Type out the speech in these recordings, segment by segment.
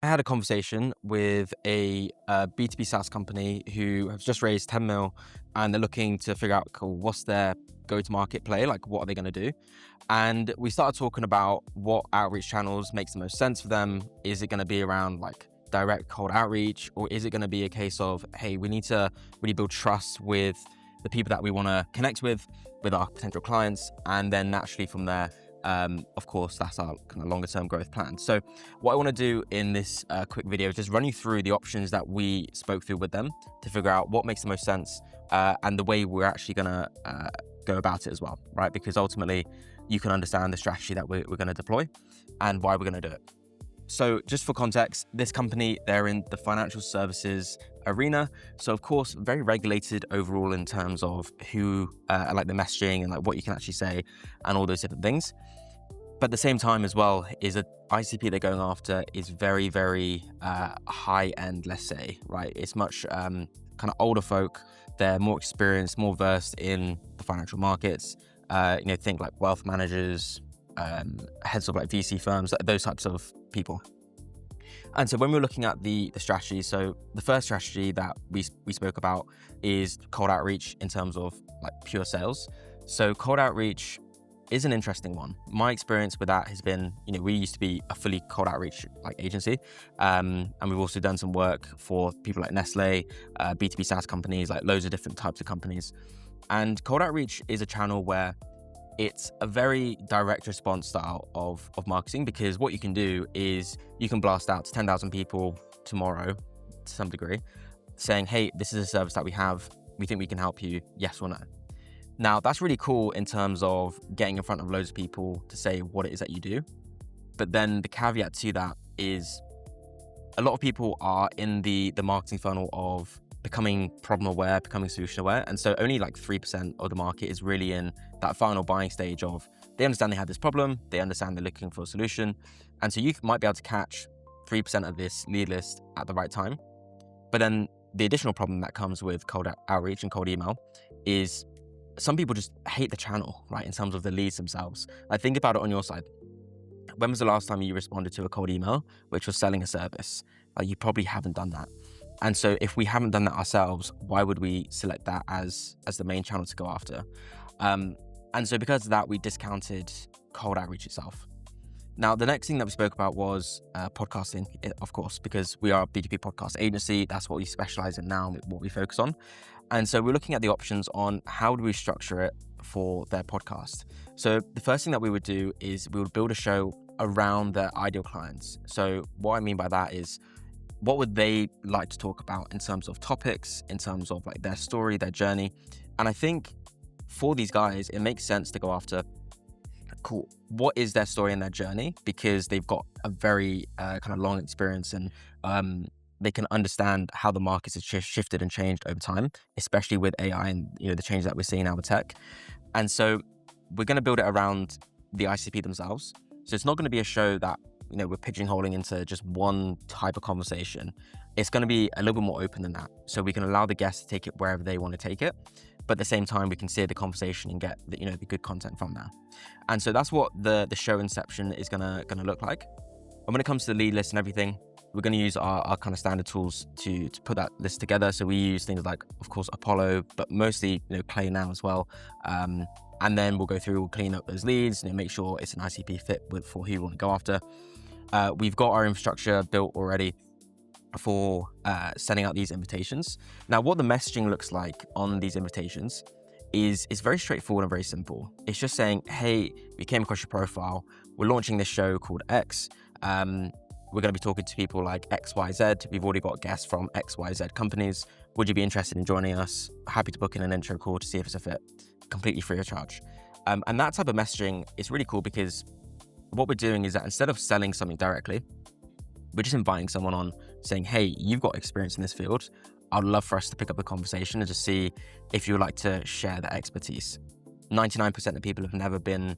I had a conversation with a B2B SaaS company who have just raised 10 mil and they're looking to figure out, cool, what's their go-to-market play? Like, what are they going to do? And we started talking about what outreach channels makes the most sense for them. Is it going to be around like direct cold outreach, or is it going to be a case of, hey, we need to really build trust with the people that we want to connect with our potential clients, and then naturally from there, of course, that's our kind of longer term growth plan. So what I want to do in this quick video is just run you through the options that we spoke through with them to figure out what makes the most sense, and the way we're actually going to go about it as well, right? Because ultimately you can understand the strategy that we're going to deploy and why we're going to do it. So just for context, this company, they're in the financial services arena. So of course, very regulated overall in terms of who, like the messaging and like what you can actually say and all those different things. But at the same time as well, is a ICP they're going after is very, very high end, let's say, right? It's much kind of older folk. They're more experienced, more versed in the financial markets. Think like wealth managers, heads of like VC firms, those types of people. And so when we're looking at the strategy, so the first strategy that we spoke about is cold outreach in terms of like pure sales. So cold outreach is an interesting one. My experience with that has been, we used to be a fully cold outreach like agency, and we've also done some work for people like Nestle, B2B SaaS companies, like loads of different types of companies. And cold outreach is a channel where it's a very direct response style of marketing, because what you can do is you can blast out to 10,000 people tomorrow to some degree saying, hey, this is a service that we have. We think we can help you. Yes or no? Now, that's really cool in terms of getting in front of loads of people to say what it is that you do. But then the caveat to that is a lot of people are in the marketing funnel of becoming problem aware, becoming solution aware. And so only like 3% of the market is really in that final buying stage of they understand they have this problem, they understand they're looking for a solution. And so you might be able to catch 3% of this lead list at the right time. But then the additional problem that comes with cold outreach and cold email is some people just hate the channel, right? In terms of the leads themselves. Like, think about it on your side. When was the last time you responded to a cold email, which was selling a service? You probably haven't done that. And so if we haven't done that ourselves, why would we select that as the main channel to go after? And so because of that, we discounted cold outreach itself. Now, the next thing that we spoke about was podcasting, of course, because we are a B2B podcast agency. That's what we specialize in now, what we focus on. And so we're looking at the options on how do we structure it for their podcast. So the first thing that we would do is we would build a show around their ideal clients. So what I mean by that is, what would they like to talk about in terms of topics, in terms of like their story, their journey? And I think for these guys, it makes sense to go after, cool, what is their story and their journey? Because they've got a very kind of long experience, and they can understand how the markets have shifted and changed over time, especially with AI and the change that we're seeing now with tech. And so we're going to build it around the ICP themselves. So it's not going to be a show that we're pigeonholing into just one type of conversation. It's going to be a little bit more open than that. So we can allow the guests to take it wherever they want to take it. But at the same time, we can steer the conversation and get the good content from there. And so that's what the show inception is gonna look like. And when it comes to the lead list and everything, we're going to use our kind of standard tools to put that list together. So we use things like, of course, Apollo, but mostly Clay now as well. And then we'll go through, we'll clean up those leads, make sure it's an ICP fit for who you want to go after. We've got our infrastructure built already for sending out these invitations. Now, what the messaging looks like on these invitations is very straightforward and very simple. It's just saying, hey, we came across your profile. We're launching this show called X. We're going to be talking to people like XYZ. We've already got guests from XYZ companies. Would you be interested in joining us? Happy to book in an intro call to see if it's a fit, completely free of charge. And that type of messaging is really cool, because what we're doing is that instead of selling something directly, we're just inviting someone on, saying, hey, you've got experience in this field. I'd love for us to pick up the conversation and just see if you would like to share that expertise. 99% of people have never been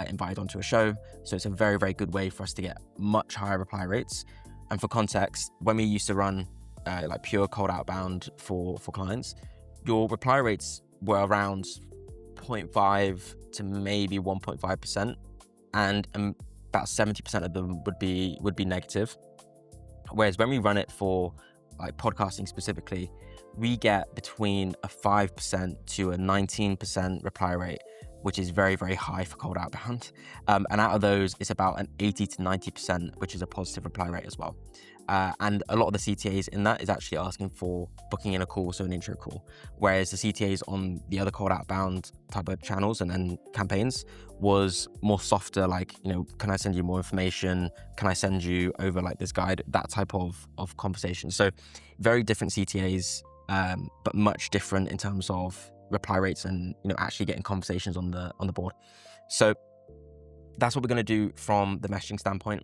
invited onto a show, so it's a very, very good way for us to get much higher reply rates. And for context, when we used to run like pure cold outbound for clients, your reply rates were around 0.5 to maybe 1.5%, and about 70% of them would be negative. Whereas when we run it for like podcasting specifically, we get between a 5% to a 19% reply rate, which is very, very high for cold outbound. And out of those, it's about an 80 to 90%, which is a positive reply rate as well. And a lot of the CTAs in that is actually asking for booking in a call, so an intro call. Whereas the CTAs on the other cold outbound type of channels and campaigns was more softer, like, can I send you more information? Can I send you over like this guide? That type of conversation. So very different CTAs, but much different in terms of reply rates and actually getting conversations on the board. So that's what we're going to do from the messaging standpoint.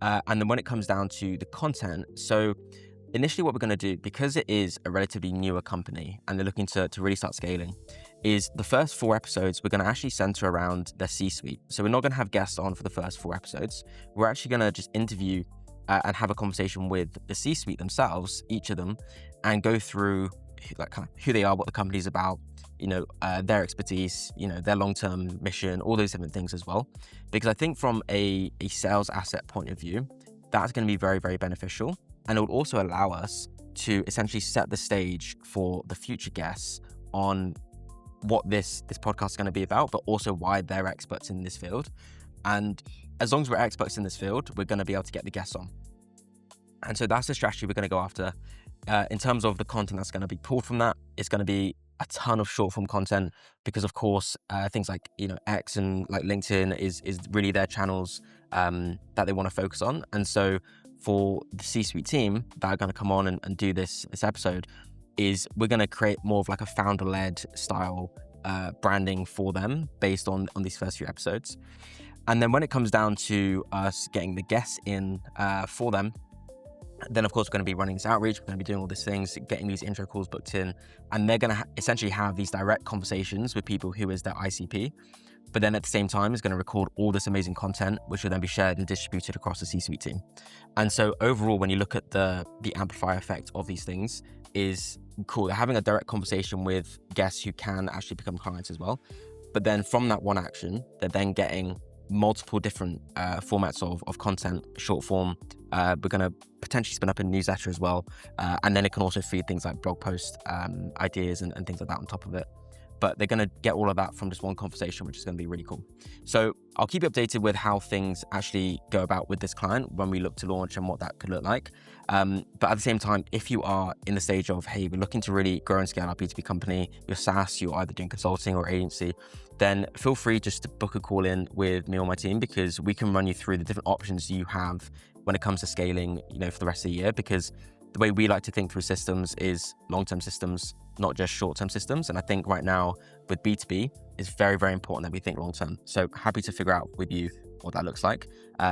And then when it comes down to the content, so initially what we're going to do, because it is a relatively newer company and they're looking to really start scaling, is the first 4 episodes we're going to actually center around their C-suite. So we're not going to have guests on for the first 4 episodes. We're actually going to just interview and have a conversation with the C-suite themselves, each of them, and go through like kind of who they are, what the company's about, their expertise, their long-term mission, all those different things as well. Because I think from a sales asset point of view, that's going to be very, very beneficial. And it will also allow us to essentially set the stage for the future guests on what this podcast is going to be about, but also why they're experts in this field. And as long as we're experts in this field, we're going to be able to get the guests on. And so that's the strategy we're going to go after. In terms of the content that's going to be pulled from that, it's going to be a ton of short form content because, of course, things like X and like LinkedIn is really their channels that they want to focus on. And so for the C-suite team that are going to come on and do this episode, is we're going to create more of like a founder-led style branding for them based on these first few episodes. And then when it comes down to us getting the guests in for them, then of course we're going to be running this outreach, we're going to be doing all these things, getting these intro calls booked in, and they're going to essentially have these direct conversations with people who is their ICP, but then at the same time is going to record all this amazing content, which will then be shared and distributed across the C-suite team. And so overall, when you look at the amplifier effect of these things, is cool. They're having a direct conversation with guests who can actually become clients as well. But then from that one action, they're then getting multiple different formats of content, short form. We're going to potentially spin up a newsletter as well. And then it can also feed things like blog post ideas and things like that on top of it. But they're going to get all of that from just one conversation, which is going to be really cool. So I'll keep you updated with how things actually go about with this client when we look to launch and what that could look like. But at the same time, if you are in the stage of, hey, we're looking to really grow and scale our B2B company, you're SaaS, you're either doing consulting or agency, then feel free just to book a call in with me or my team, because we can run you through the different options you have when it comes to scaling, for the rest of the year. Because the way we like to think through systems is long-term systems, not just short-term systems. And I think right now with B2B, it's very, very important that we think long-term. So happy to figure out with you what that looks like.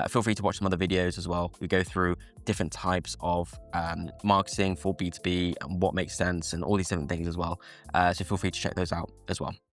Feel free to watch some other videos as well. We go through different types of marketing for B2B and what makes sense and all these different things as well. So feel free to check those out as well.